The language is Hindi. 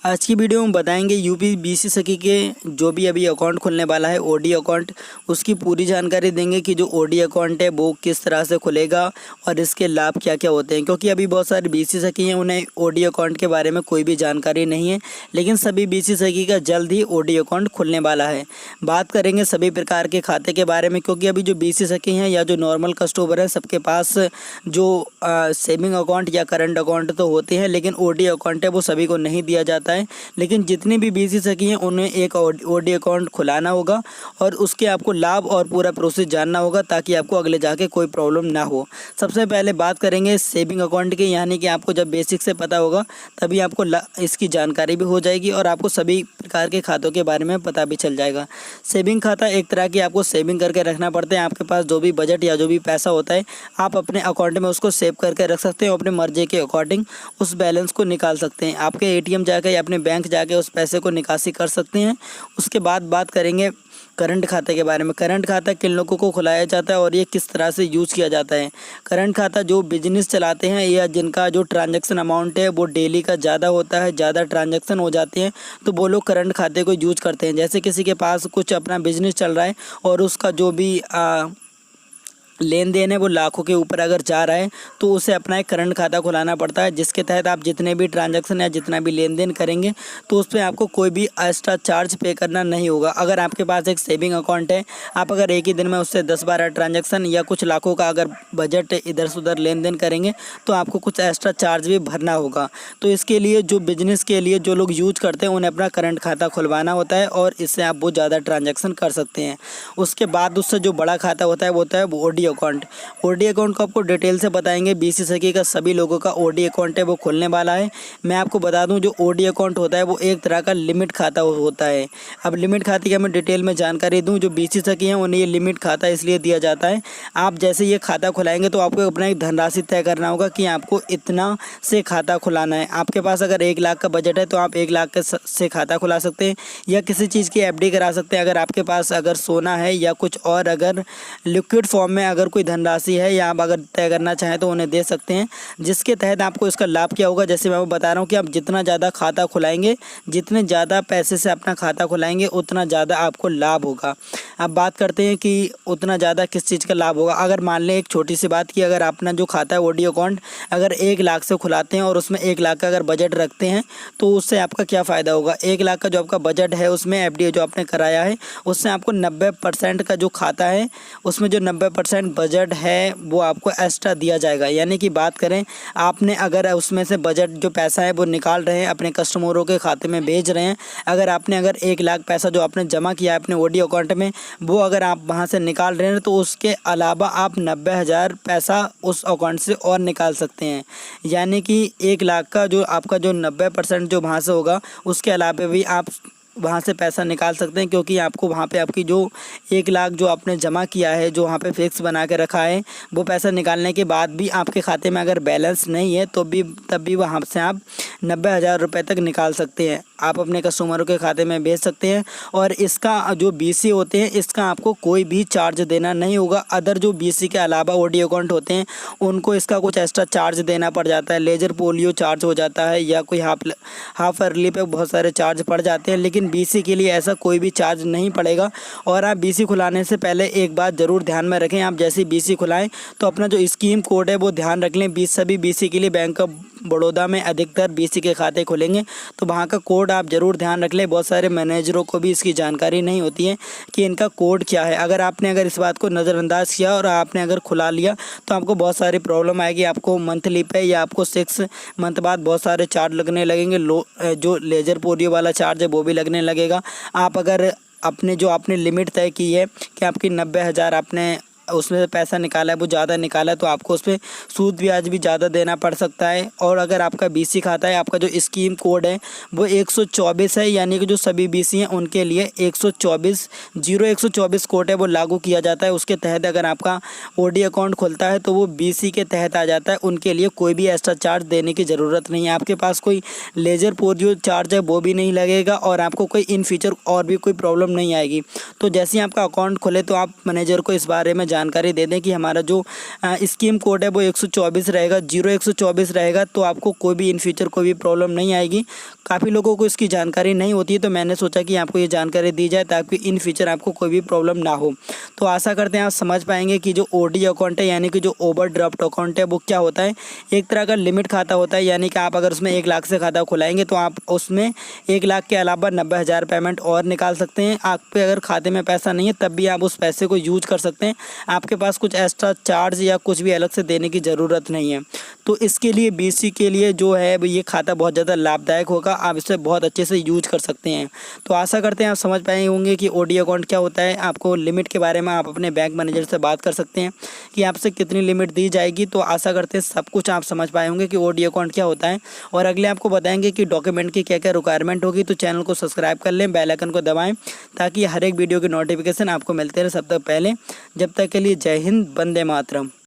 आज की वीडियो में बताएंगे यूपी बीसी सखी के जो भी अभी अकाउंट खुलने वाला है ओडी अकाउंट, उसकी पूरी जानकारी देंगे कि जो ओडी अकाउंट है वो किस तरह से खुलेगा और इसके लाभ क्या क्या होते हैं। क्योंकि अभी बहुत सारे बीसी सखी हैं, उन्हें ओडी अकाउंट के बारे में कोई भी जानकारी नहीं है, लेकिन सभी बीसी सखी का जल्द ही ओडी अकाउंट खुलने वाला है। बात करेंगे सभी प्रकार के खाते के बारे में, क्योंकि अभी जो बीसी सखी हैं या जो नॉर्मल कस्टमर है सबके पास जो सेविंग अकाउंट या करंट अकाउंट तो होते हैं, लेकिन ओडी अकाउंट है वो सभी को नहीं दिया जाता है। लेकिन जितनी भी बीसी सखी हैं उन्हें एक ओडी अकाउंट खुलाना होगा और उसके आपको लाभ और पूरा प्रोसेस जानना होगा ताकि आपको आगे जाके कोई प्रॉब्लम ना हो। सबसे पहले बात करेंगे सेविंग अकाउंट की, यानी कि आपको जब बेसिक से पता होगा तभी आपको इसकी जानकारी भी हो जाएगी और आपको सभी प्रकार के खातों के बारे में पता भी चल जाएगा। सेविंग खाता एक तरह की आपको सेविंग करके रखना पड़ता है। आपके पास जो भी बजट या जो भी पैसा होता है आप अपने अकाउंट में उसको सेव करके रख सकते हैं और अपने मर्जी के अकॉर्डिंग उस बैलेंस को निकाल सकते हैं। आपके एटीएम जाकर या अपने बैंक जाके उस पैसे को निकासी कर सकते हैं। उसके बाद बात करेंगे करंट खाते के बारे में। करंट खाता किन लोगों को खुलाया जाता है और ये किस तरह से यूज़ किया जाता है। करंट खाता जो बिजनेस चलाते हैं या जिनका जो ट्रांजैक्शन अमाउंट है वो डेली का ज़्यादा होता है, ज़्यादा ट्रांजैक्शन हो जाते हैं, तो वो लोग करंट खाते को यूज करते हैं। जैसे किसी के पास कुछ अपना बिजनेस चल रहा है और उसका जो भी लेन देन है वो लाखों के ऊपर अगर जा रहा है तो उसे अपना एक करंट खाता खुलाना पड़ता है, जिसके तहत आप जितने भी ट्रांजैक्शन या जितना भी लेन देन करेंगे तो उस पर आपको कोई भी एक्स्ट्रा चार्ज पे करना नहीं होगा। अगर आपके पास एक सेविंग अकाउंट है, आप अगर एक ही दिन में उससे 10-12 ट्रांजैक्शन या कुछ लाखों का अगर बजट इधर से उधर लेन देन करेंगे तो आपको कुछ एक्स्ट्रा चार्ज भी भरना होगा। तो इसके लिए जो बिजनेस के लिए जो लोग यूज करते हैं उन्हें अपना करंट खाता खुलवाना होता है और इससे आप बहुत ज़्यादा ट्रांजैक्शन कर सकते हैं। उसके बाद उससे जो बड़ा खाता होता है वो होता है ओडी अकाउंट। ओडी अकाउंट को आपको डिटेल से बताएंगे। बीसी सखी का सभी लोगों का ओडी अकाउंट है वो खुलने वाला है। मैं आपको बता दूं जो ओडी अकाउंट होता है वो एक तरह का लिमिट खाता होता है। अब लिमिट खाते की मैं डिटेल में जानकारी दूं, जो बीसी सखी हैं उन्हें ये लिमिट खाता इसलिए दिया जाता है। आप जैसे ये खाता खुलाएंगे तो आपको अपना एक धनराशि तय करना होगा कि आपको इतना से खाता खुलाना है। आपके पास अगर 1 लाख का बजट है तो आप 1 लाख से खाता खुला सकते हैं या किसी चीज़ की एफडी करा सकते हैं। अगर आपके पास अगर सोना है या कुछ और अगर लिक्विड फॉर्म में अगर कोई धनराशि है या आप अगर तय करना चाहें तो उन्हें दे सकते हैं, जिसके तहत आपको इसका लाभ क्या होगा। जैसे मैं वो बता रहा हूँ कि आप जितना ज़्यादा खाता खुलाएंगे, जितने ज़्यादा पैसे से अपना खाता खुलाएंगे उतना ज़्यादा आपको लाभ होगा। अब बात करते हैं कि उतना ज़्यादा किस चीज़ का लाभ होगा। अगर मान लें एक छोटी सी बात कि अगर अपना जो खाता है ओडी अकाउंट अगर 1 लाख से खुलाते हैं और उसमें 1 लाख का अगर बजट रखते हैं तो उससे आपका क्या फ़ायदा होगा। 1 लाख का जो आपका बजट है उसमें एफडी जो आपने कराया है उससे आपको 90% का जो खाता है उसमें जो 90% बजट है वो आपको एक्स्ट्रा दिया जाएगा। यानी कि बात करें आपने अगर उसमें से बजट जो पैसा है वो निकाल रहे हैं अपने कस्टमरों के खाते में भेज रहे हैं, अगर आपने अगर 1 लाख पैसा जो आपने जमा किया है अपने ओडी अकाउंट में वो अगर आप वहां से निकाल रहे हैं तो उसके अलावा आप 90,000 पैसा उस अकाउंट से और निकाल सकते हैं। यानी कि 1 लाख का जो आपका जो 90% जो वहाँ से होगा उसके अलावा भी आप वहाँ से पैसा निकाल सकते हैं, क्योंकि आपको वहाँ पे आपकी जो 1 लाख जो आपने जमा किया है जो वहाँ पे फिक्स बना के रखा है वो पैसा निकालने के बाद भी आपके खाते में अगर बैलेंस नहीं है तो भी तब भी वहाँ से आप 90,000 रुपये तक निकाल सकते हैं, आप अपने कस्टमरों के खाते में भेज सकते हैं। और इसका जो बीसी होते हैं इसका आपको कोई भी चार्ज देना नहीं होगा। अदर जो बीसी के अलावा ओडी अकाउंट होते हैं उनको इसका कुछ एक्स्ट्रा चार्ज देना पड़ जाता है। लेजर पोलियो चार्ज हो जाता है या कोई हाफ अर्ली पे बहुत सारे चार्ज पड़ जाते हैं, लेकिन बीसी के लिए ऐसा कोई भी चार्ज नहीं पड़ेगा। और आप बीसी खुलाने से पहले एक बात ज़रूर ध्यान में रखें, आप जैसे बीसी खुलाएं तो अपना जो स्कीम कोड है वो ध्यान रख लें। सभी बीसी के लिए बैंक ऑफ बड़ौदा में अधिकतर बीसी के खाते खुलेंगे तो वहाँ का कोड आप ज़रूर ध्यान रख लें। बहुत सारे मैनेजरों को भी इसकी जानकारी नहीं होती है कि इनका कोड क्या है। अगर इस बात को नज़रअंदाज किया और आपने अगर खुला लिया तो आपको बहुत सारी प्रॉब्लम आएगी। आपको मंथली पे या आपको 6 मंथ बाद बहुत सारे चार्ज लगने लगेंगे। जो लेजर पोलियो वाला चार्ज है वो भी लगने लगेगा। आप अगर अपने जो आपने लिमिट तय की है कि आपकी 90,000 आपने उसमें से पैसा निकाला है वो ज़्यादा निकाला है तो आपको उस पर सूद ब्याज भी ज़्यादा देना पड़ सकता है। और अगर आपका बीसी खाता है आपका जो स्कीम कोड है वो 124 है, यानी कि जो सभी बीसी हैं उनके लिए 124 कोड है वो लागू किया जाता है। उसके तहत अगर आपका ओडी अकाउंट खुलता है तो वो बीसी के तहत आ जाता है। उनके लिए कोई भी एक्स्ट्रा चार्ज देने की ज़रूरत नहीं है। आपके पास कोई लेजर पोलियो चार्ज है वो भी नहीं लगेगा और आपको कोई इन फ्यूचर और भी कोई प्रॉब्लम नहीं आएगी। तो जैसे ही आपका अकाउंट खुले तो आप मैनेजर को इस बारे में जानकारी दे दें कि हमारा जो स्कीम कोड है वो 124 रहेगा, 0124 रहेगा, तो आपको कोई भी इन फ्यूचर कोई भी प्रॉब्लम नहीं आएगी। काफ़ी लोगों को इसकी जानकारी नहीं होती है, तो मैंने सोचा कि आपको ये जानकारी दी जाए ताकि इन फ्यूचर आपको कोई भी प्रॉब्लम ना हो। तो आशा करते हैं आप समझ पाएंगे कि जो ओडी अकाउंट है यानी कि जो ओवरड्राफ्ट अकाउंट है वो क्या होता है। एक तरह का लिमिट खाता होता है, यानी कि आप अगर उसमें 1 लाख से खाता खुलाएंगे तो आप उसमें 1 लाख के अलावा 90,000 पेमेंट और निकाल सकते हैं। आपके अगर खाते में पैसा नहीं है तब भी आप उस पैसे को यूज कर सकते हैं, आपके पास कुछ एक्स्ट्रा चार्ज या कुछ भी अलग से देने की ज़रूरत नहीं है। तो इसके लिए बीसी के लिए जो है ये खाता बहुत ज़्यादा लाभदायक होगा, आप इसे बहुत अच्छे से यूज कर सकते हैं। तो आशा करते हैं आप समझ पाए होंगे कि ओडी अकाउंट क्या होता है। आपको लिमिट के बारे में आप अपने बैंक मैनेजर से बात कर सकते हैं कि आपसे कितनी लिमिट दी जाएगी। तो आशा करते हैं सब कुछ आप समझ पाए होंगे कि ओडी अकाउंट क्या होता है, और अगले आपको बताएंगे कि डॉक्यूमेंट की क्या क्या रिक्वायरमेंट होगी। तो चैनल को सब्सक्राइब कर लें, बेल आइकन को दबाएं ताकि हर एक वीडियो की नोटिफिकेशन आपको मिलते रहे सबसे पहले। जब तक के लिए जय हिंद, वंदे मातरम।